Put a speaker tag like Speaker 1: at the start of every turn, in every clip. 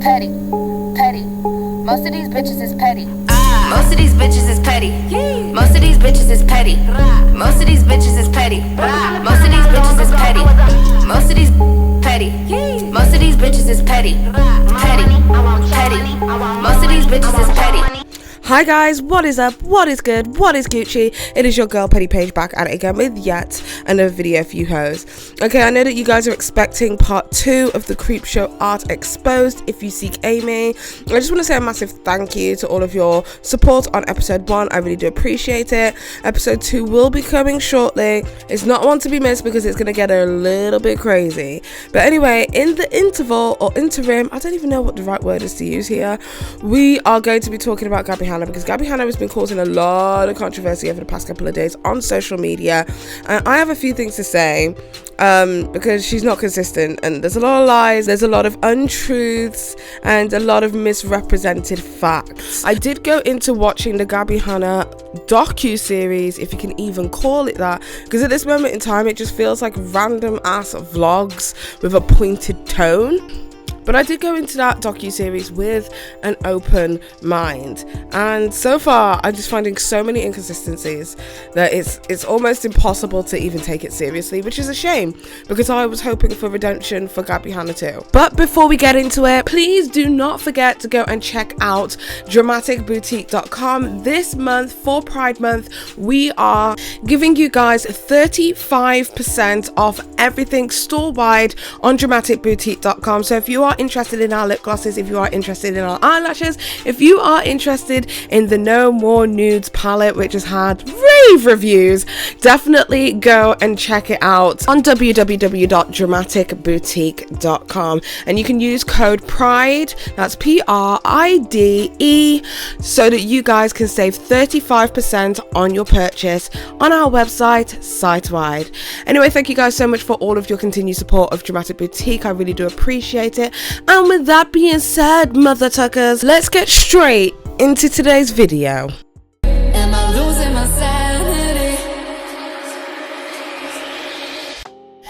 Speaker 1: petty, petty. Most of these bitches is petty. Most of these bitches is petty. Most of these bitches is petty. Most of these bitches is petty. Most of these bitches is petty. Most of these petty. Most of these bitches is petty. Petty, petty. Most of these bitches is petty.
Speaker 2: Hi guys, what is up? What is good? What is Gucci? It is your girl Petty Paige back at it again with yet another video for you hoes. Okay, I know that you guys are expecting part 2 of the Creep Show Art Exposed, If You Seek Amy. I just want to say a massive thank you to all of your support on episode 1. I really do appreciate it. Episode 2 will be coming shortly. It's not one to be missed because it's going to get a little bit crazy. But anyway, in the interval or interim, I don't even know what the right word is to use here, we are going to be talking about Gabbie Hanna, because Gabbie Hanna has been causing a lot of controversy over the past couple of days on social media, and I have a few things to say because she's not consistent and there's a lot of lies, there's a lot of untruths and a lot of misrepresented facts. I did go into watching the Gabbie Hanna docu-series, if you can even call it that, because at this moment in time it just feels like random ass vlogs with a pointed tone. But I did go into that docu-series with an open mind, and so far I'm just finding so many inconsistencies that it's almost impossible to even take it seriously, which is a shame because I was hoping for redemption for Gabbie Hanna too. But before we get into it, please do not forget to go and check out dramaticboutique.com. This month, for Pride Month, we are giving you guys 35% off everything store-wide on dramaticboutique.com. So if you are interested in our lip glosses, if you are interested in our eyelashes, if you are interested in the No More Nudes palette, which has had rave reviews, definitely go and check it out on www.dramaticboutique.com, and you can use code PRIDE, that's PRIDE, so that you guys can save 35% on your purchase on our website site-wide. Anyway, thank you guys so much for all of your continued support of Dramatic Boutique. I really do appreciate it. And with that being said, mother tuckers, let's get straight into today's video.
Speaker 3: Am I losing my sanity?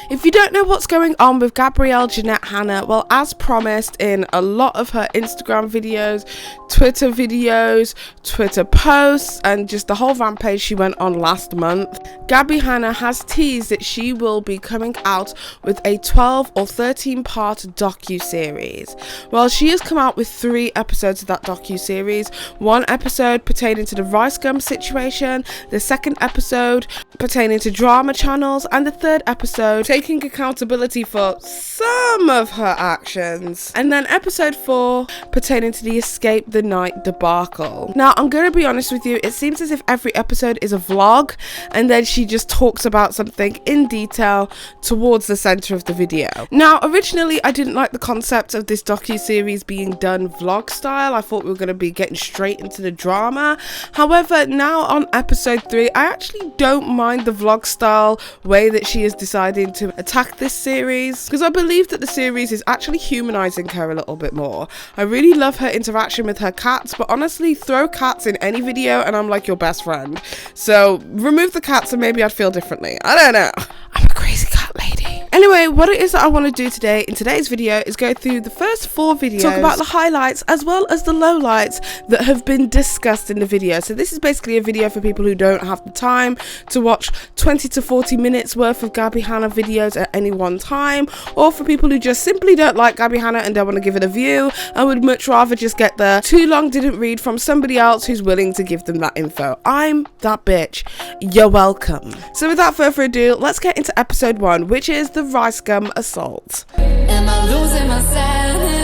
Speaker 2: If you don't know what's going on with Gabrielle Jeanette Hanna, well, as promised in a lot of her Instagram videos, Twitter videos, Twitter posts, and just the whole rampage she went on last month, Gabbie Hanna has teased that she will be coming out with a 12 or 13 part docu-series. Well, she has come out with 3 episodes of that docu-series. 1 episode pertaining to the RICEGUM situation, the 2nd episode pertaining to drama channels, and the 3rd episode taking accountability for some of her actions, and then episode 4 pertaining to the Escape the Night debacle. Now, I'm going to be honest with you, it seems as if every episode is a vlog and then she just talks about something in detail towards the center of the video. Now, originally I didn't like the concept of this docu-series being done vlog style. I thought we were going to be getting straight into the drama. However, now on episode 3, I actually don't mind the vlog style way that she is deciding to attack this series, because I believe that the series is actually humanizing her a little bit more. I really love her interaction with her cats, but honestly, throw cats in any video and I'm like your best friend. So remove the cats and maybe I'd feel differently. I don't know. I'm a crazy cat lady. Anyway, what it is that I want to do today in today's video is go through the first 4 videos, talk about the highlights as well as the lowlights that have been discussed in the video. So this is basically a video for people who don't have the time to watch 20 to 40 minutes worth of Gabbie Hanna videos at any one time, or for people who just simply don't like Gabbie Hanna and don't want to give it a view and would much rather just get the too long didn't read from somebody else who's willing to give them that info. I'm that bitch. You're welcome. So without further ado, let's get into episode 1, which is the RICEGUM assault.
Speaker 3: Am I losing my sanity?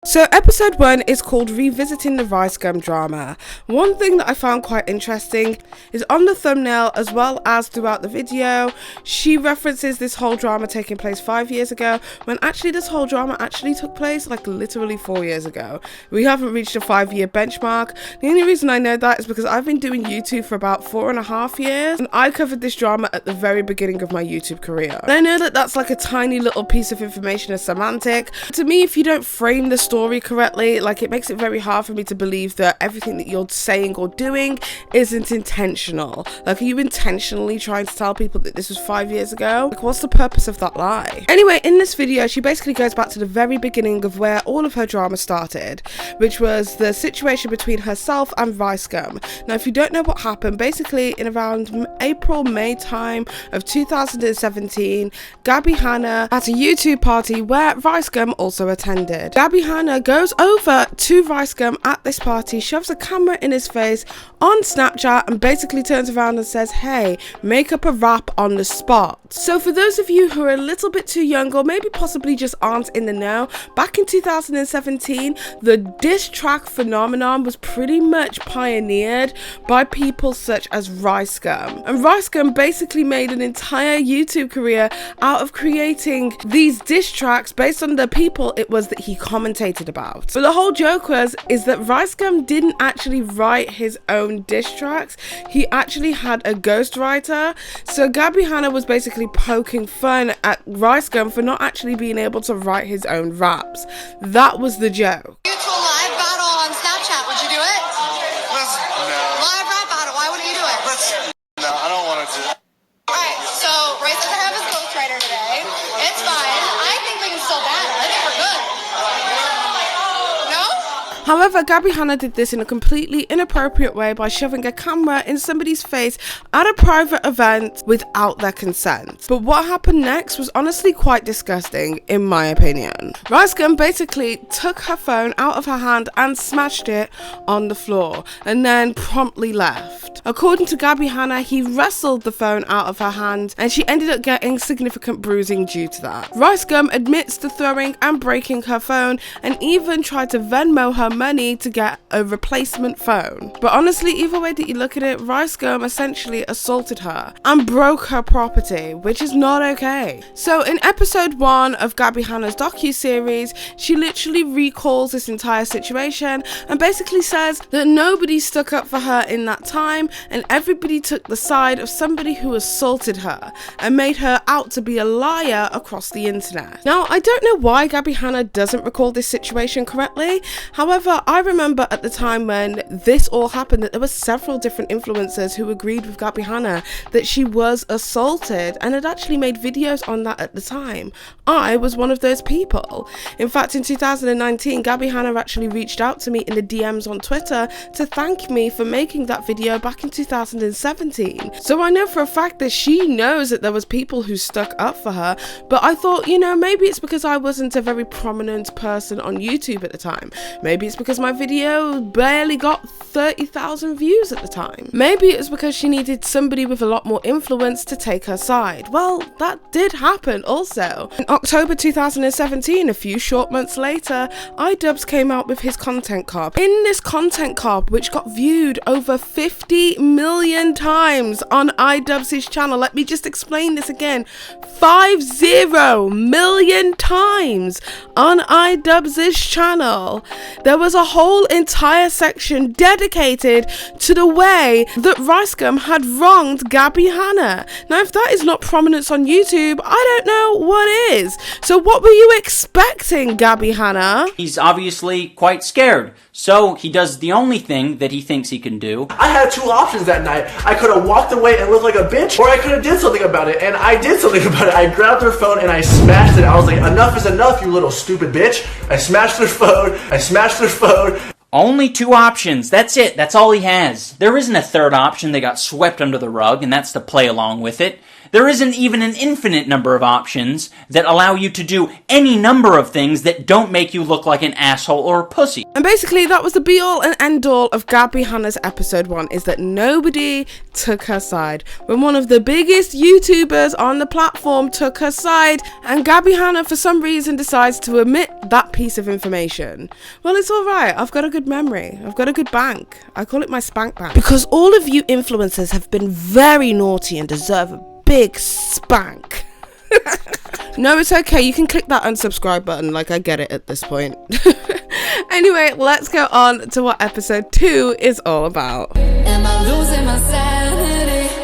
Speaker 2: So episode 1 is called Revisiting the RICEGUM Drama. One thing that I found quite interesting is on the thumbnail as well as throughout the video, she references this whole drama taking place 5 years ago, when actually this whole drama actually took place like literally 4 years ago. We haven't reached a 5-year benchmark. The only reason I know that is because I've been doing YouTube for about 4.5 years, and I covered this drama at the very beginning of my YouTube career. And I know that that's like a tiny little piece of information, a semantic. To me, if you don't frame the story story correctly, like it makes it very hard for me to believe that everything that you're saying or doing isn't intentional. Like, are you intentionally trying to tell people that this was 5 years ago? Like, what's the purpose of that lie? Anyway, in this video, she basically goes back to the very beginning of where all of her drama started, which was the situation between herself and RICEGUM. Now, if you don't know what happened, basically in around April-May time of 2017, GABBIE HANNA at a YouTube party where RICEGUM also attended. GABBIE HANNA goes over to RICEGUM at this party, shoves a camera in his face on Snapchat, and basically turns around and says, hey, make up a rap on the spot. So for those of you who are a little bit too young, or maybe possibly just aren't in the know, back in 2017, the diss track phenomenon was pretty much pioneered by people such as RICEGUM. And RICEGUM basically made an entire YouTube career out of creating these diss tracks based on the people it was that he commentated about. But the whole joke is that RICEGUM didn't actually write his own diss tracks. He actually had a ghostwriter. So GABBIE HANNA was basically poking fun at RICEGUM for not actually being able to write his own raps. That was the joke.
Speaker 4: Mutual live battle on Snapchat. Would you do it?
Speaker 5: No.
Speaker 4: Live rap battle. Why wouldn't you do it?
Speaker 5: No, I don't want to do that.
Speaker 4: Alright, so Royce doesn't have his ghostwriter today. It's fine. I think we can still battle. I think we're good. No?
Speaker 2: However, GABBIE HANNA did this in a completely inappropriate way by shoving a camera in somebody's face at a private event without their consent. But what happened next was honestly quite disgusting, in my opinion. RICEGUM basically took her phone out of her hand and smashed it on the floor, and then promptly left. According to GABBIE HANNA, he wrestled the phone out of her hand, and she ended up getting significant bruising due to that. RICEGUM admits to throwing and breaking her phone, and even tried to Venmo her money to get a replacement phone. But honestly, either way that you look at it, RICEGUM essentially assaulted her and broke her property, which is not okay. So in episode 1 of GABBIE HANNA's docuseries, she literally recalls this entire situation and basically says that nobody stuck up for her in that time, and everybody took the side of somebody who assaulted her and made her out to be a liar across the internet. Now, I don't know why GABBIE HANNA doesn't recall this situation correctly. However, I remember at the time when this all happened that there were several different influencers who agreed with GABBIE HANNA that she was assaulted and had actually made videos on that at the time. I was one of those people. In fact, in 2019, GABBIE HANNA actually reached out to me in the DMs on Twitter to thank me for making that video back in 2017. So I know for a fact that she knows that there was people who stuck up for her, but I thought, you know, maybe it's because I wasn't a very prominent person on YouTube at the time. Maybe it's because my video barely got 30,000 views at the time. Maybe it's because she needed somebody with a lot more influence to take her side. Well, that did happen also. In October 2017, a few short months later, iDubbbz came out with his content carp. In this content carp, which got viewed over 50 million times on iDubbbz's channel, let me just explain this again, 50 million times on iDubbbz's channel, there was a whole entire section dedicated to the way that RICEGUM had wronged GABBIE HANNA. Now, if that is not prominence on YouTube, I don't know what is. So what were you expecting, GABBIE HANNA?
Speaker 6: He's obviously quite scared, so he does the only thing that he thinks he can do.
Speaker 7: I had two options that night. I could have walked away and looked like a bitch, or I could have did something about it, and I did something about it. I grabbed her phone and I smashed it. I was like, enough is enough, you little stupid bitch. I smashed her phone.
Speaker 6: Only two options. That's it. That's all he has. There isn't a third option that got swept under the rug, and that's to play along with it. There isn't even an infinite number of options that allow you to do any number of things that don't make you look like an asshole or a pussy.
Speaker 2: And basically that was the be all and end all of GABBIE HANNA's episode 1, is that nobody took her side. When one of the biggest YouTubers on the platform took her side, and GABBIE HANNA for some reason decides to omit that piece of information. Well, it's alright, I've got a good memory, I've got a good bank. I call it my spank bank. Because all of you influencers have been very naughty and deserve a big spank. No, it's okay, you can click that unsubscribe button, like I get it at this point. Anyway, let's go on to what episode 2 is all about.
Speaker 3: Am I losing my sanity?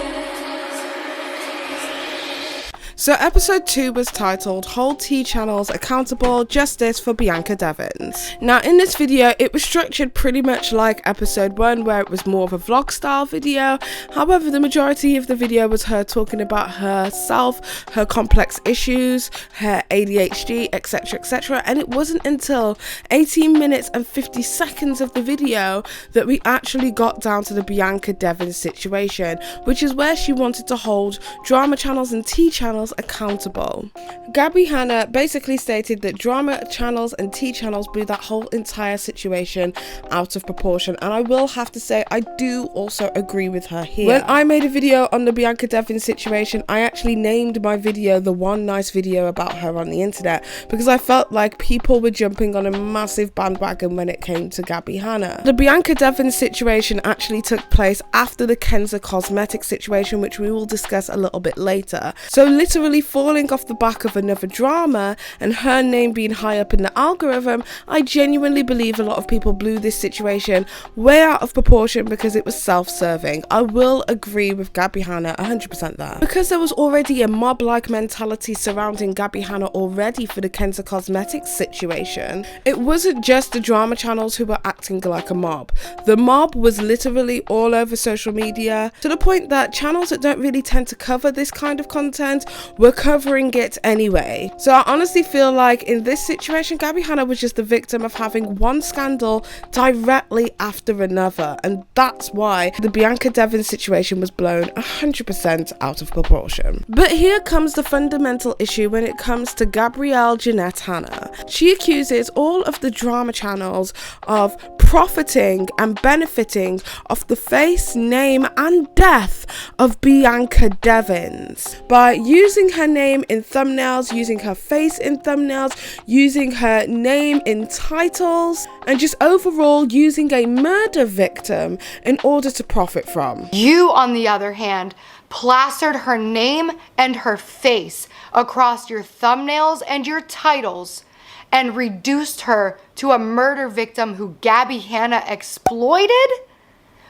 Speaker 2: So episode 2 was titled Hold T Channels Accountable, Justice for Bianca Devins. Now in this video it was structured pretty much like episode 1, where it was more of a vlog style video. However, the majority of the video was her talking about herself, her complex issues, her ADHD, etc, and it wasn't until 18 minutes and 50 seconds of the video that we actually got down to the Bianca Devins situation, which is where she wanted to hold drama channels and T channels accountable. Gabbie Hanna basically stated that drama channels and T channels blew that whole entire situation out of proportion, and I will have to say I do also agree with her here. When I made a video on the Bianca Devins situation, I actually named my video the one nice video about her on the internet, because I felt like people were jumping on a massive bandwagon when it came to Gabbie Hanna. The Bianca Devins situation actually took place after the Kenza Cosmetics situation, which we will discuss a little bit later. So literally falling off the back of another drama and her name being high up in the algorithm, I genuinely believe a lot of people blew this situation way out of proportion because it was self-serving. I will agree with Gabbie Hanna 100% there. Because there was already a mob-like mentality surrounding Gabbie Hanna already for the Kenza Cosmetics situation, it wasn't just the drama channels who were acting like a mob. The mob was literally all over social media, to the point that channels that don't really tend to cover this kind of content were covering it anyway. So I honestly feel like in this situation, Gabbie Hanna was just the victim of having one scandal directly after another, and that's why the Bianca Devins situation was blown 100% out of proportion. But here comes the fundamental issue when it comes to Gabrielle Jeanette Hanna. She accuses all of the drama channels of profiting and benefiting off the face, name and death of Bianca Devins by using her name in thumbnails, using her face in thumbnails, using her name in titles, and just overall using a murder victim in order to profit from.
Speaker 8: You, on the other hand, plastered her name and her face across your thumbnails and your titles and reduced her to a murder victim who Gabbie Hanna exploited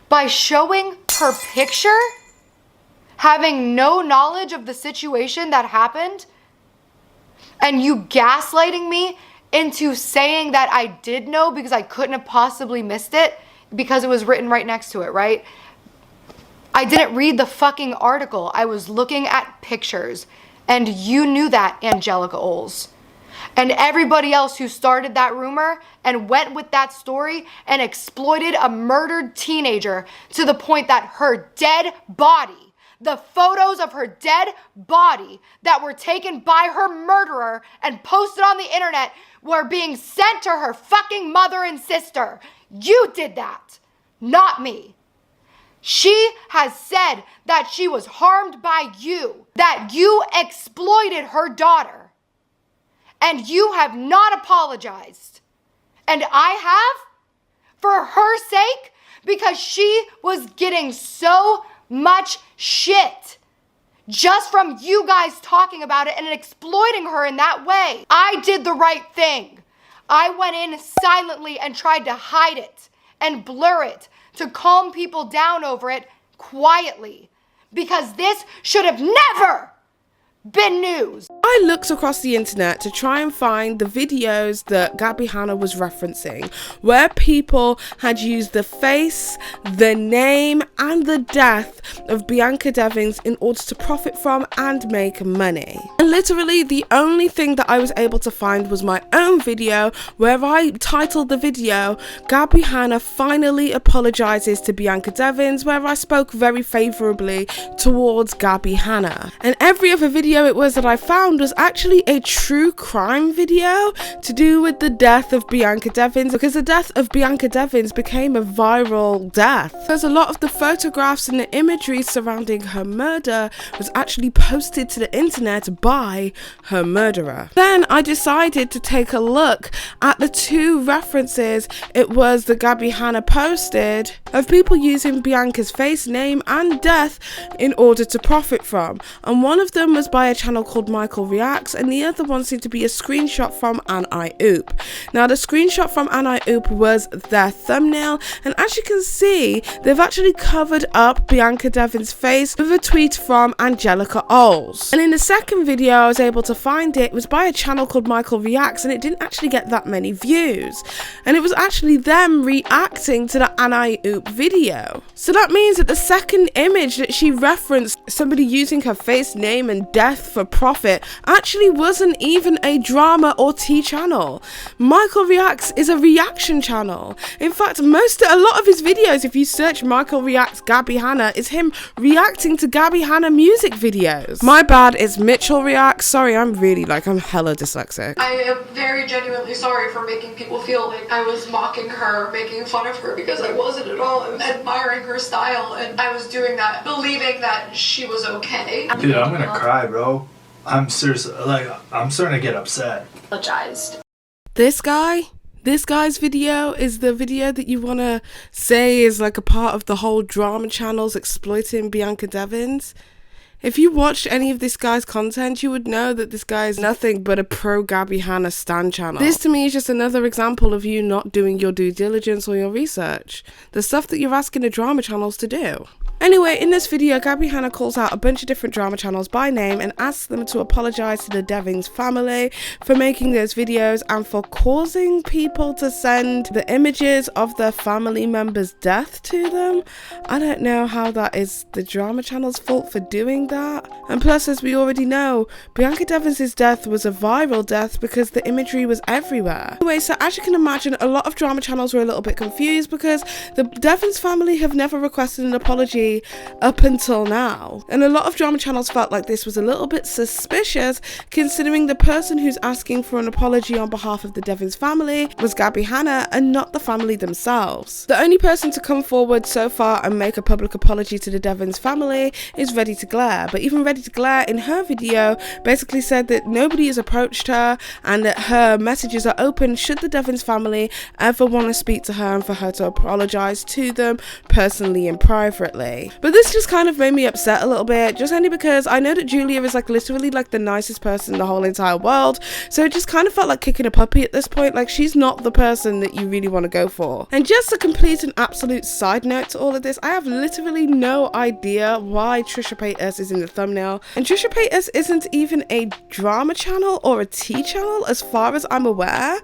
Speaker 8: by showing her picture, having no knowledge of the situation that happened, and you gaslighting me into saying that I did know because I couldn't have possibly missed it because it was written right next to it, right? I didn't read the fucking article. I was looking at pictures, and you knew that, Angelica Oles. And everybody else who started that rumor and went with that story and exploited a murdered teenager to the point that her dead body, the photos of her dead body that were taken by her murderer and posted on the internet were being sent to her fucking mother and sister. You did that, not me. She has said that she was harmed by you, that you exploited her daughter, and you have not apologized. And I have, for her sake, because she was getting so much shit just from you guys talking about it and exploiting her in that way. I did the right thing. I went in silently and tried to hide it and blur it to calm people down over it quietly, because this should have never been news.
Speaker 2: I looked across the internet to try and find the videos that Gabbie Hanna was referencing, where people had used the face, the name and the death of Bianca Devins in order to profit from and make money. And literally the only thing that I was able to find was my own video, where I titled the video Gabbie Hanna finally apologizes to Bianca Devins, where I spoke very favorably towards Gabbie Hanna. And every other video it was that I found was actually a true crime video to do with the death of Bianca Devins, because the death of Bianca Devins became a viral death. There's a lot of the photographs and the imagery surrounding her murder was actually posted to the internet by her murderer. Then I decided to take a look at the two references it was that Gabbie Hanna posted of people using Bianca's face, name and death in order to profit from, and one of them was by a channel called Michael Reacts, and the other one seemed to be a screenshot from ASSULT. Now the screenshot from ASSULT was their thumbnail, and as you can see, they've actually covered up Bianca Devins' face with a tweet from Angelica Oles. And in the second video I was able to find it was by a channel called Michael Reacts, and it didn't actually get that many views, and it was actually them reacting to the ASSULT video. So that means that the second image that she referenced, somebody using her face, name and death for profit, actually wasn't even a drama or tea channel. Michael Reacts is a reaction channel. In fact, a lot of his videos, if you search Michael Reacts Gabbie Hanna, is him reacting to Gabbie Hanna music videos. My bad, it's Mitchell Reacts. Sorry, I'm hella dyslexic.
Speaker 9: I am very genuinely sorry for making people feel like I was mocking her, making fun of her, because I wasn't at all. I was admiring her style, and I was doing that believing that she was okay.
Speaker 10: Dude, I'm gonna cry, bro. I'm seriously, I'm starting to get upset.
Speaker 9: Apologized.
Speaker 2: This guy's video is the video that you want to say is like a part of the whole drama channels exploiting Bianca Devins. If you watched any of this guy's content, you would know that this guy is nothing but a pro Gabbie Hanna stan channel. This to me is just another example of you not doing your due diligence or your research. The stuff that you're asking the drama channels to do. Anyway, in this video, Gabbie Hanna calls out a bunch of different drama channels by name and asks them to apologise to the Devins family for making those videos and for causing people to send the images of their family members' death to them. I don't know how that is the drama channel's fault for doing that. And plus, as we already know, Bianca Devins' death was a viral death because the imagery was everywhere. Anyway, so as you can imagine, a lot of drama channels were a little bit confused because the Devins family have never requested an apology up until now, and a lot of drama channels felt like this was a little bit suspicious, considering the person who's asking for an apology on behalf of the Devins family was Gabbie Hanna and not the family themselves. The only person to come forward so far and make a public apology to the Devins family is Ready to Glare, but even Ready to Glare in her video basically said that nobody has approached her and that her messages are open should the Devins family ever want to speak to her and for her to apologize to them personally and privately. But this just kind of made me upset a little bit, just only because I know that Julia is literally the nicest person in the whole entire world, so it just kind of felt like kicking a puppy at this point. She's not the person that you really want to go for. And just a complete and absolute side note to all of this, I have literally no idea why Trisha Paytas is in the thumbnail, and Trisha Paytas isn't even a drama channel or a tea channel as far as I'm aware,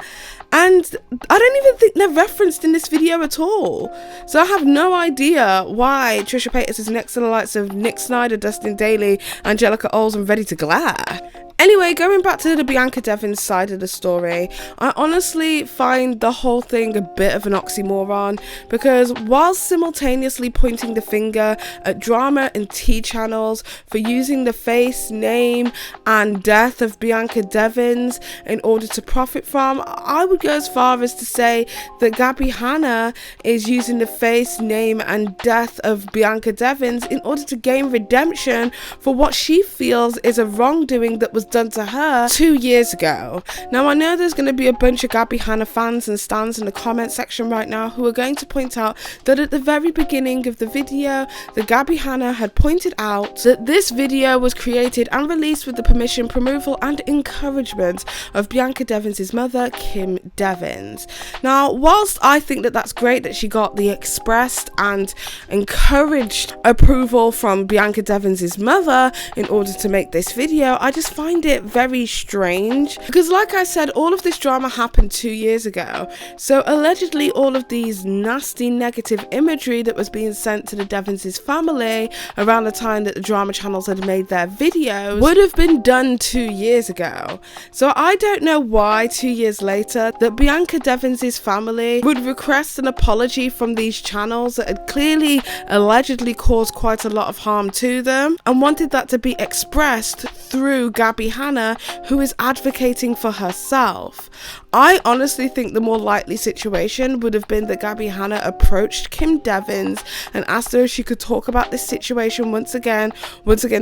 Speaker 2: and I don't even think they're referenced in this video at all. So I have no idea why Trisha Paytas is next to the likes of Nick Snyder, Dustin Daly, Angelica Oles and Ready to Glare. Anyway, going back to the Bianca Devins side of the story, I honestly find the whole thing a bit of an oxymoron, because while simultaneously pointing the finger at drama and tea channels for using the face, name and death of Bianca Devins in order to profit from, I would go as far as to say that Gabbie Hanna is using the face, name and death of Bianca Devins in order to gain redemption for what she feels is a wrongdoing that was done to her 2 years ago. Now I know there's going to be a bunch of Gabbie Hanna fans and stans in the comment section right now who are going to point out that at the very beginning of the video, that Gabbie Hanna had pointed out that this video was created and released with the permission, approval and encouragement of Bianca Devins' mother, Kim Devins. Now, whilst I think that that's great that she got the expressed and encouraged approval from Bianca Devins' mother in order to make this video, I just find it very strange because, like I said, all of this drama happened 2 years ago, so allegedly all of these nasty negative imagery that was being sent to the Devins' family around the time that the drama channels had made their videos would have been done 2 years ago. So I don't know why 2 years later that Bianca Devins' family would request an apology from these channels that had clearly allegedly caused quite a lot of harm to them and wanted that to be expressed through Gabbie Hanna, who is advocating for herself. I honestly think the more likely situation would have been that Gabbie Hanna approached Kim Devins and asked her if she could talk about this situation once again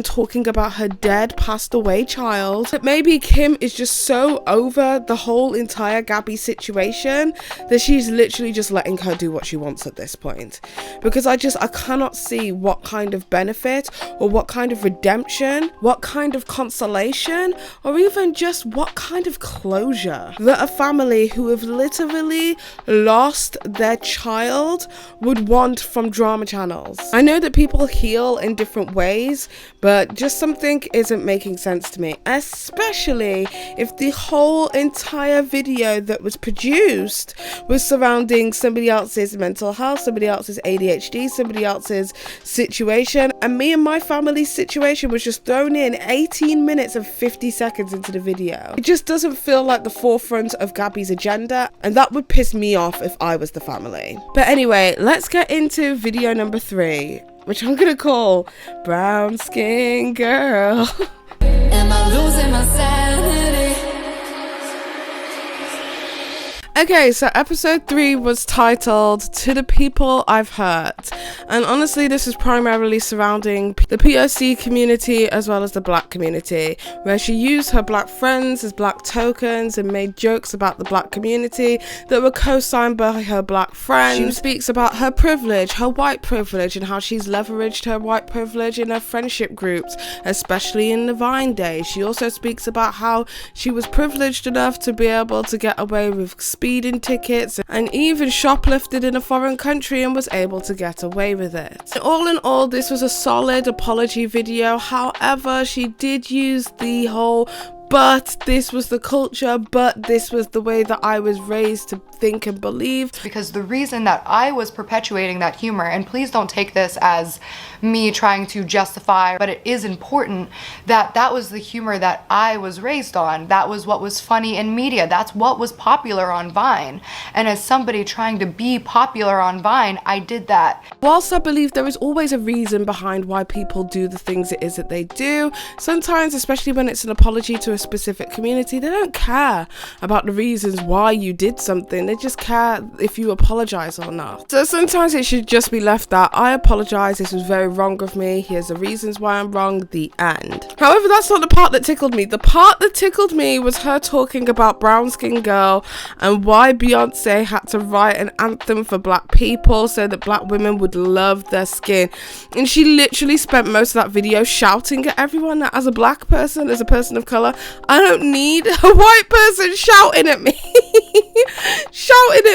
Speaker 2: talking about her dead, passed away child. That maybe Kim is just so over the whole entire Gabbie situation that she's literally just letting her do what she wants at this point. Because I cannot see what kind of benefit or what kind of redemption, what kind of consolation resolution or even just what kind of closure that a family who have literally lost their child would want from drama channels. I know that people heal in different ways, but just something isn't making sense to me, especially if the whole entire video that was produced was surrounding somebody else's mental health, somebody else's ADHD, somebody else's situation, and me and my family's situation was just thrown in 18 minutes and 50 seconds into the video. It just doesn't feel like the forefront of Gabbie's agenda, and that would piss me off if I was the family. But anyway, let's get into video number 3, which I'm gonna call Brown Skin Girl.
Speaker 3: Am I losing my sanity?
Speaker 2: Okay, so episode 3 was titled To the People I've Hurt, and honestly this is primarily surrounding the POC community as well as the black community, where she used her black friends as black tokens and made jokes about the black community that were co-signed by her black friends. She speaks about her privilege, her white privilege, and how she's leveraged her white privilege in her friendship groups, especially in the Vine days. She also speaks about how she was privileged enough to be able to get away with speeding tickets and even shoplifted in a foreign country and was able to get away with it. All in all, this was a solid apology video. However, she did use the whole but this was the culture, but this was the way that I was raised to think and believe.
Speaker 8: Because the reason that I was perpetuating that humor, and please don't take this as me trying to justify, but it is important that that was the humor that I was raised on. That was what was funny in media. That's what was popular on Vine. And as somebody trying to be popular on Vine, I did that.
Speaker 2: Whilst I believe there is always a reason behind why people do the things it is that they do, sometimes, especially when it's an apology to a specific community, they don't care about the reasons why you did something. They just care if you apologize or not. So sometimes it should just be left that I apologize, this was very wrong of me, here's the reasons why I'm wrong, the end. However, that's not the part that tickled me. The part that tickled me was her talking about Brown Skin Girl and why Beyonce had to write an anthem for black people so that black women would love their skin. And she literally spent most of that video shouting at everyone that as a black person, as a person of color, I don't need a white person shouting at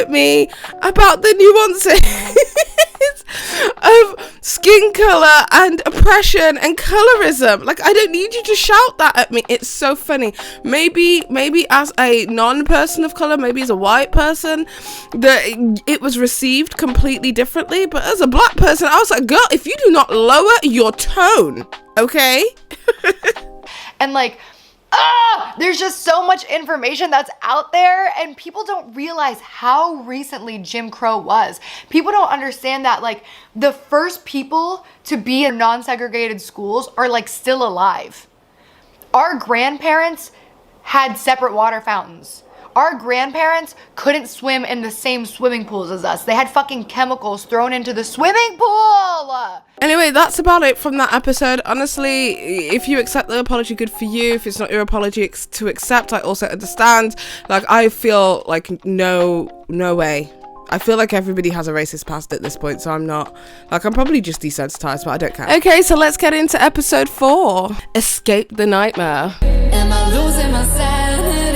Speaker 2: me about the nuances of skin color and oppression and colorism. Like, I don't need you to shout that at me. It's so funny. Maybe as a non-person of color, maybe as a white person, that it was received completely differently, but as a black person, I was like, girl, if you do not lower your tone, okay?
Speaker 8: And like, there's just so much information that's out there, and people don't realize how recently Jim Crow was. People don't understand that, like, the first people to be in non-segregated schools are like still alive. Our grandparents had separate water fountains. Our grandparents couldn't swim in the same swimming pools as us. They had fucking chemicals thrown into the swimming pool.
Speaker 2: Anyway, that's about it from that episode. Honestly, if you accept the apology, good for you. If it's not your apology to accept, I also understand. Like, I feel like no way. I feel like everybody has a racist past at this point, so I'm not, like, I'm probably just desensitized, but I don't care. Okay, so let's get into episode 4, Escape the Nightmare.
Speaker 3: Am I losing my sanity?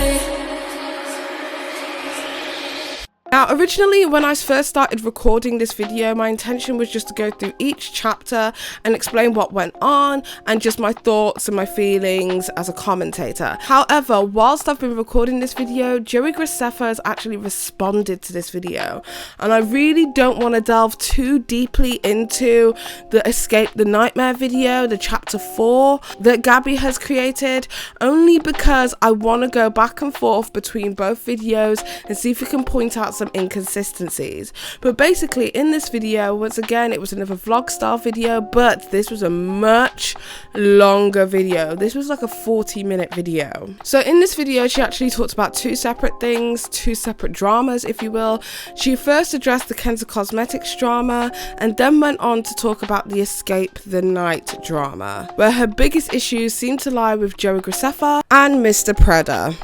Speaker 2: Now, originally, when I first started recording this video, my intention was just to go through each chapter and explain what went on and just my thoughts and my feelings as a commentator. However, whilst I've been recording this video, Joey Graceffa has actually responded to this video, and I really don't want to delve too deeply into the Escape the Nightmare video, the chapter 4 that Gabbie has created, only because I want to go back and forth between both videos and see if we can point out some inconsistencies. But basically, in this video, once again, it was another vlog style video, but this was a much longer video. This was like a 40-minute video. So in this video, she actually talked about 2 separate things, 2 separate dramas, if you will. She first addressed the Kenza Cosmetics drama and then went on to talk about the Escape the Night drama, where her biggest issues seem to lie with Joey Graceffa and Mr. Preda.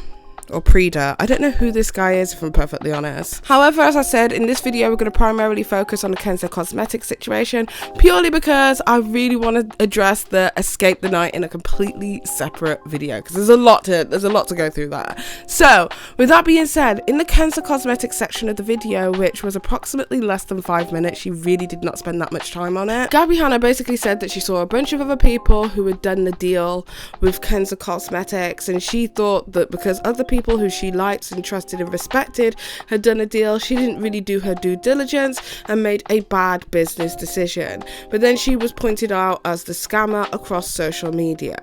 Speaker 2: or Preda. I don't know who this guy is, if I'm perfectly honest. However, as I said, in this video we're going to primarily focus on the Kenzo Cosmetics situation, purely because I really want to address the escape the night in a completely separate video, because there's a lot to go through that. So with that being said, in the Kenzo Cosmetics section of the video, which was approximately less than 5 minutes, she really did not spend that much time on it. Gabbie Hanna basically said that she saw a bunch of other people who had done the deal with Kenzo Cosmetics, and she thought that because other people who she liked and trusted and respected had done a deal, she didn't really do her due diligence and made a bad business decision. But then she was pointed out as the scammer across social media.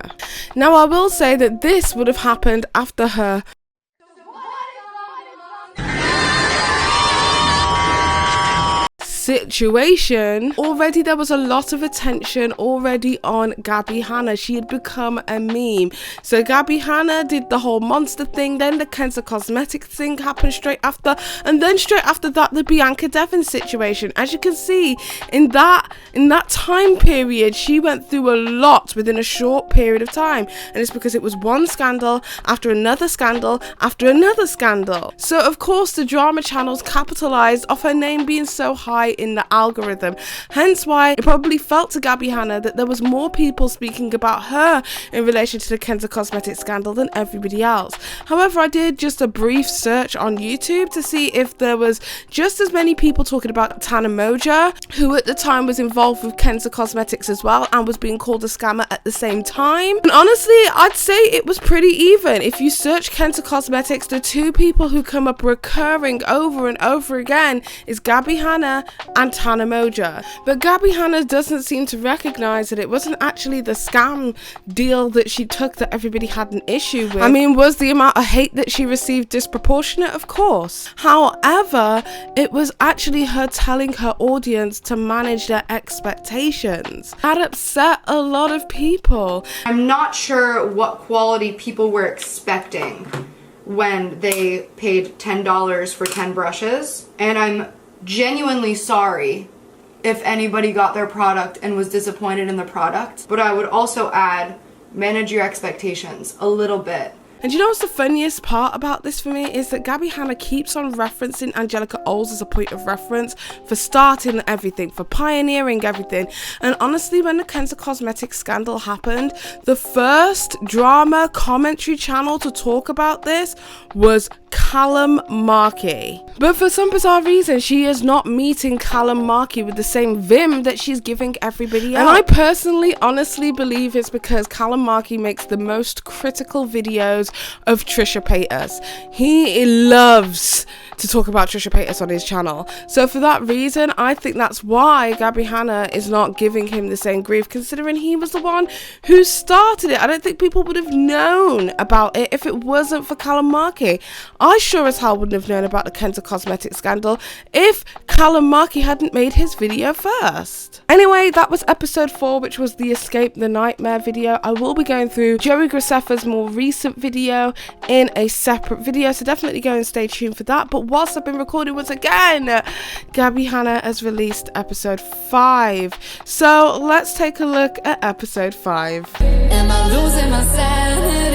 Speaker 2: Now I will say that this would have happened after her situation. Already there was a lot of attention already on Gabbie Hanna. She had become a meme. So Gabbie Hanna did the whole monster thing, then the Kenzo Cosmetics thing happened straight after, and then straight after that the Bianca Devin situation. As you can see, in that time period, she went through a lot within a short period of time, and it's because it was one scandal after another scandal after another scandal. So of course the drama channels capitalized off her name being so high in the algorithm, hence why it probably felt to Gabbie Hanna that there was more people speaking about her in relation to the Kenzo Cosmetics scandal than everybody else. However, I did just a brief search on YouTube to see if there was just as many people talking about Tana Moja, who at the time was involved with Kenzo Cosmetics as well and was being called a scammer at the same time. And honestly, I'd say it was pretty even. If you search Kenzo Cosmetics, the two people who come up recurring over and over again is Gabbie Hanna and Tana Moja. But Gabbie Hanna doesn't seem to recognize that it wasn't actually the scam deal that she took that everybody had an issue with. I mean, was the amount of hate that she received disproportionate? Of course. However, it was actually her telling her audience to manage their expectations. That upset a lot of people.
Speaker 8: I'm not sure what quality people were expecting when they paid $10 for 10 brushes, and I'm genuinely sorry if anybody got their product and was disappointed in the product, but I would also add, manage your expectations a little bit.
Speaker 2: And you know what's the funniest part about this for me is that Gabbie Hanna keeps on referencing Angelica Oles as a point of reference for starting everything, for pioneering everything. And honestly, when the Kenzo Cosmetics scandal happened, the first drama commentary channel to talk about this was Callum Markey. But for some bizarre reason, she is not meeting Callum Markey with the same vim that she's giving everybody else. And I personally, honestly believe it's because Callum Markey makes the most critical videos of Trisha Paytas. He loves to talk about Trisha Paytas on his channel. So for that reason, I think that's why Gabbie Hanna is not giving him the same grief, considering he was the one who started it. I don't think people would have known about it if it wasn't for Callum Markey. I sure as hell wouldn't have known about the Kenzo Cosmetics scandal if Callum Markey hadn't made his video first. Anyway, that was episode 4, which was the Escape the Nightmare video. I will be going through Joey Graceffa's more recent video in a separate video, so definitely go and stay tuned for that. But whilst I've been recording once again, Gabbie Hanna has released episode 5. So let's take a look at episode 5.
Speaker 3: Am I losing my sanity?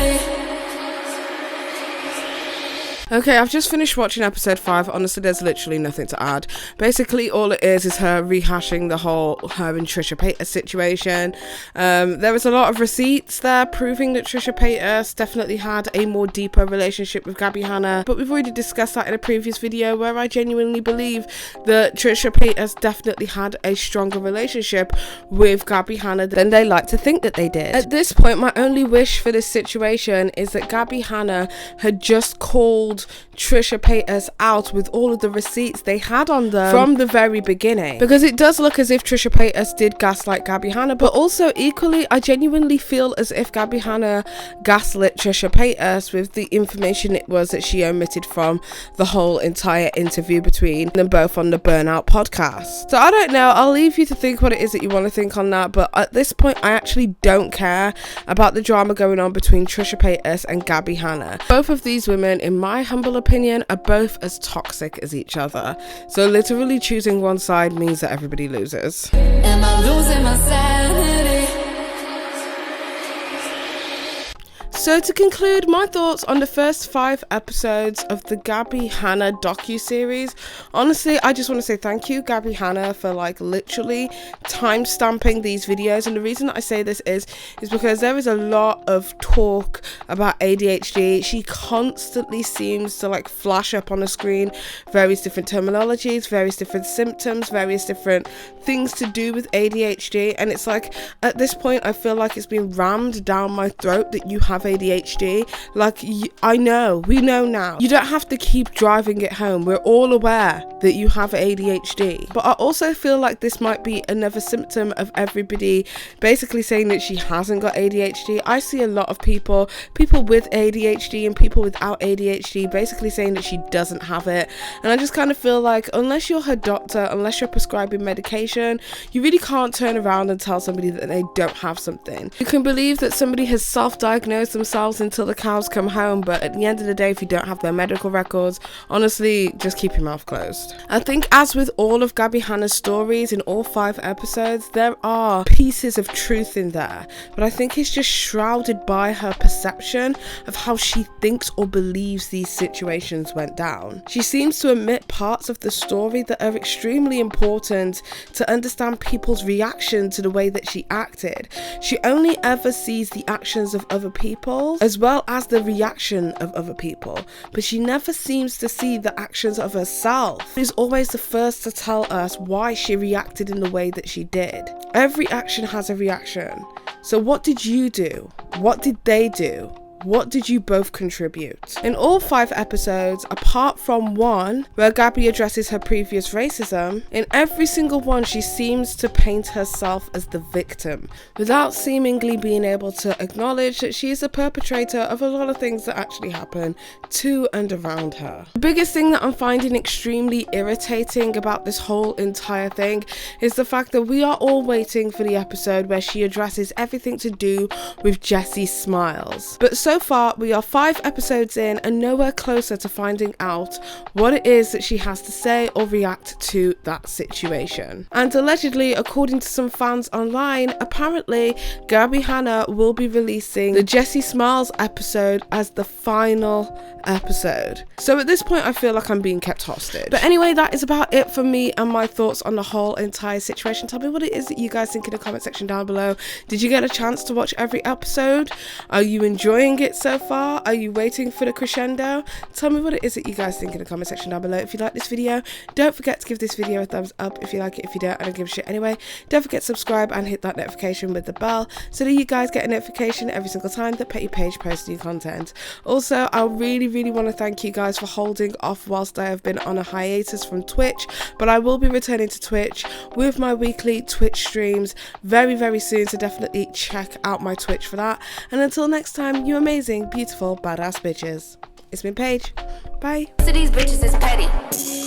Speaker 2: Okay, I've just finished watching episode 5. Honestly, there's literally nothing to add. Basically, all it is her rehashing the whole her and Trisha Paytas situation. There was a lot of receipts there proving that Trisha Paytas definitely had a more deeper relationship with Gabbie Hanna, but we've already discussed that in a previous video where I genuinely believe that Trisha Paytas definitely had a stronger relationship with Gabbie Hanna than they like to think that they did. At this point, my only wish for this situation is that Gabbie Hanna had just called Trisha Paytas out with all of the receipts they had on them from the very beginning, because it does look as if Trisha Paytas did gaslight Gabbie Hanna, but also equally I genuinely feel as if Gabbie Hanna gaslit Trisha Paytas with the information it was that she omitted from the whole entire interview between them both on the Burnout podcast. So I don't know, I'll leave you to think what it is that you want to think on that, but at this point I actually don't care about the drama going on between Trisha Paytas and Gabbie Hanna. Both of these women, in my humble opinion, are both as toxic as each other. So literally choosing one side means that everybody loses.
Speaker 3: Am I losing my sanity?
Speaker 2: So to conclude my thoughts on the first 5 episodes of the Gabbie Hanna docu-series, honestly, I just want to say thank you, Gabbie Hanna, for like literally time stamping these videos. And the reason I say this is because there is a lot of talk about ADHD. She constantly seems to like flash up on the screen various different terminologies, various different symptoms, various different things to do with ADHD, and it's like at this point I feel like it's been rammed down my throat that you have ADHD. Like, I know, we know now, you don't have to keep driving it home, we're all aware that you have ADHD. But I also feel like this might be another symptom of everybody basically saying that she hasn't got ADHD. I see a lot of people with ADHD and people without ADHD basically saying that she doesn't have it, and I just kind of feel like unless you're her doctor, unless you're prescribing medication, you really can't turn around and tell somebody that they don't have something. You can believe that somebody has self-diagnosed themselves until the cows come home, but at the end of the day, if you don't have their medical records, honestly, just keep your mouth closed. I think as with all of Gabbie Hanna's stories in all 5 episodes, there are pieces of truth in there, but I think it's just shrouded by her perception of how she thinks or believes these situations went down. She seems to omit parts of the story that are extremely important to understand people's reaction to the way that she acted. She only ever sees the actions of other people as well as the reaction of other people, but she never seems to see the actions of herself. She's always the first to tell us why she reacted in the way that she did. Every action has a reaction. So what did you do? What did they do? What did you both contribute? In all 5 episodes, apart from one where Gabbie addresses her previous racism, in every single one she seems to paint herself as the victim, without seemingly being able to acknowledge that she is a perpetrator of a lot of things that actually happen to and around her. The biggest thing that I'm finding extremely irritating about this whole entire thing is the fact that we are all waiting for the episode where she addresses everything to do with Jesse's smiles. But so far, we are 5 episodes in and nowhere closer to finding out what it is that she has to say or react to that situation. And allegedly, according to some fans online, apparently Gabbie Hanna will be releasing the Jesse Smiles episode as the final episode. So at this point, I feel like I'm being kept hostage. But anyway, that is about it for me and my thoughts on the whole entire situation. Tell me what it is that you guys think in the comment section down below. Did you get a chance to watch every episode? Are you enjoying it so far? Are you waiting for the crescendo? Tell me what it is that you guys think in the comment section down below. If you like this video, don't forget to give this video a thumbs up. If you like it, if you don't, I don't give a shit anyway. Don't forget to subscribe and hit that notification with the bell so that you guys get a notification every single time that Petty Paige posts new content. Also, I really want to thank you guys for holding off whilst I have been on a hiatus from Twitch, but I will be returning to Twitch with my weekly Twitch streams very soon, so definitely check out my Twitch for that. And until next time, you amazing, beautiful, badass bitches. It's been Paige. Bye.
Speaker 1: Most of these bitches is petty.